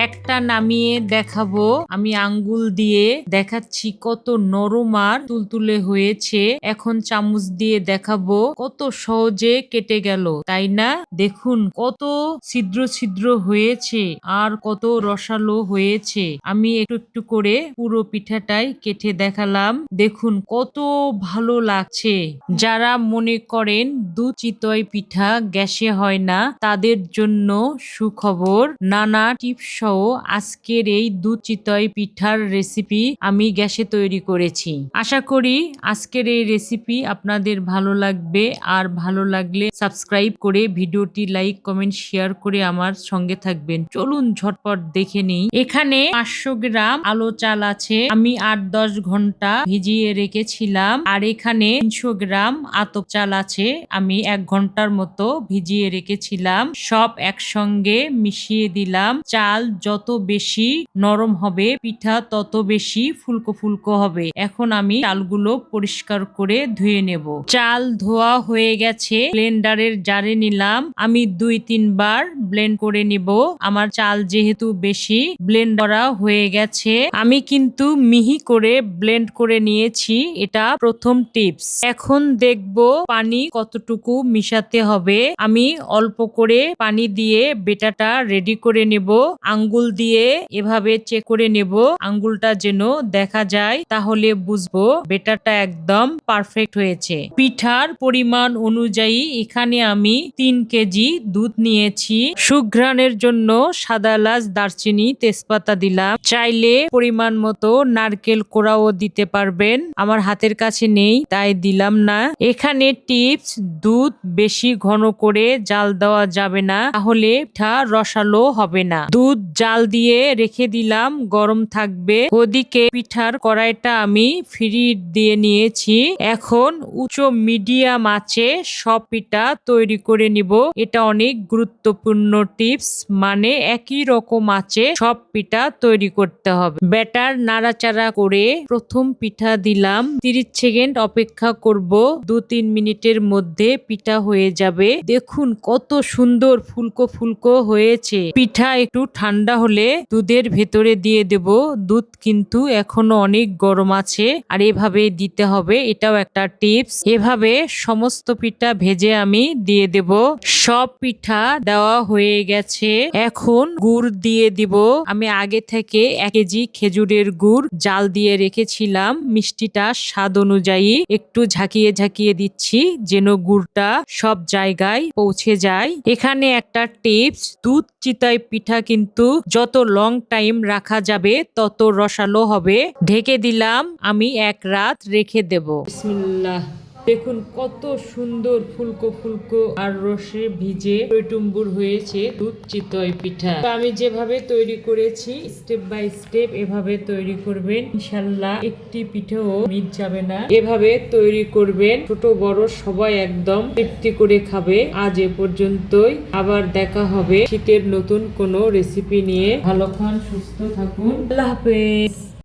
একটা নামিয়ে দেখাবো। আমি আঙ্গুল দিয়ে দেখাচ্ছি কত নরম আর তুলতুলে হয়েছে। এখন চামচ দিয়ে দেখাবো কত সহজে কেটে গেল, তাই না? দেখুন কত ছিদ্র ছিদ্র হয়েছে আর কত রসালো হয়েছে। আমি একটু একটু করে পুরো পিঠাটাই কেটে দেখালাম। দেখুন কত ভালো লাগছে। যারা মনে করেন দুধ চিতই পিঠা গ্যাসে হয় না, তাদের জন্য সুখবর। নানা টিপস সহ আজকের এই দুধ চিতই পিঠার রেসিপি আমি গ্যাসে তৈরি করেছি। আশা করি আজকের এই রেসিপি আপনাদের ভালো লাগবে। আর ভালো লাগলে সাবস্ক্রাইব করে ভিডিওটি লাইক কমেন্ট শেয়ার করে আমার সঙ্গে থাকবেন। চলুন ঝটপট দেখে নিই। এখানে 500 গ্রাম আলো চাল আছে, আমি 8-10 ঘন্টা ভিজিয়ে রেখেছিলাম। আর এখানে 300 গ্রাম আতপ চাল আছে, আমি 1 ঘন্টার মতো ভিজিয়ে রেখেছিলাম। সব একসঙ্গে মিশিয়ে দিলাম। চাল যত বেশি নরম হবে পিঠা তত বেশি ফুলকো ফুলকো হবে। এখন আমি চালগুলো পরিষ্কার করে ধুয়ে নেব। চাল ধোয়া হয়ে গেছে, ব্লেন্ডারের জারে নিলাম। আমি 2-3 বার ব্লেন্ড করে নিব। আমার চাল যেহেতু বেশি, ব্লেন্ড করা হয়ে গেছে। আমি কিন্তু মিহি করে ব্লেন্ড করে নিয়েছি, এটা প্রথম টিপস। এখন দেখব পানি কতটুকু মিশাতে হবে। আমি অল্প করে পানি দিয়ে বেটাটা রেডি করে নেব। আঙ্গুল দিয়ে এভাবে চেক করে নেব, আঙ্গুলটা যেন দেখা যায়, তাহলে বুঝবো বেটাটা একদম পারফেক্ট হয়েছে। পিঠার পরিমাণ অনুযায়ী এখানে আমি 3 কেজি দুধ নিয়েছি। সুঘ্রাণের জন্য সাদা এলাচ, দারচিনি, তেজপাতা দিলাম। চাইলে পরিমাণ মতো নারকেল কোড়াও দিতে পারবেন, আমার হাতের কাছে নেই তাই দিলাম না। এখানে টিপস, দুধ বেশি ঘন করে জাল দেওয়া যাবে না, তাহলে পিঠা রসালো হবে না। দুধ জাল দিয়ে রেখে দিলাম, গরম থাকবে। ওদিকে পিঠার কড়াইটা আমি ফ্রি দিয়ে নিয়েছি। এখন উচ্চ মিডিয়াম আঁচে সব পিঠা তৈরি করে নিব। এটা অনেক গুরুত্বপূর্ণ টিপস, মানে একই রকম আঁচে সব পিঠা তৈরি করতে হবে। ব্যাটার নাড়াচাড়া করে প্রথম পিঠা দিলাম। 30 সেকেন্ড অপেক্ষা করব, 2-3 মিনিটের মধ্যে পিঠা হয়ে যাবে। দেখুন কত সুন্দর ফুলকো ফুলকো হয়েছে। পিঠা একটু ঠান্ডা হলে দুধের ভেতরে দিয়ে দেব। দুধ কিন্তু এখনো অনেক গরম আছে, আর এভাবে দিতে হবে, এটাও একটা টিপস। এভাবে সমস্ত পিঠা ভেজে আমি দিয়ে দেব। সব পিঠা দেওয়া হয়ে গেছে। এখন গুড় দিয়ে দিব। আমি আগে থেকে 1 কেজি খেজুরের গুড় জাল দিয়ে রেখেছিলাম। মিষ্টিটা স্বাদ অনুযায়ী একটু ঝাঁকিয়ে ঝাঁকিয়ে দিচ্ছি, যেন গুড়টা সব জায়গায় পৌঁছে যায়। এখানে একটা টিপস, দুধ চিতই পিঠা কিন্তু যত লং টাইম রাখা যাবে তত রসালো হবে। ঢেকে দিলাম, আমি 1 রাত রেখে দেব। বিসমিল্লাহ। দেখুন কত সুন্দর ফুলকো ফুলকো আর রসে ভিজে টইটুম্বুর হয়েছে দুধ চিতই পিঠা। তো আমি যেভাবে তৈরি করেছি স্টেপ বাই স্টেপ এভাবে তৈরি করবেন, ইনশাল্লাহ একটি পিঠাও মিস যাবে না। এভাবে তৈরি করবেন, ছোট বড় সবাই একদম তৃপ্তি করে খাবে। আজ এ পর্যন্তই, আবার দেখা হবে শীতের নতুন কোনো রেসিপি নিয়ে। ভালো খান, সুস্থ থাকুন, আল্লাহ হাফেজ।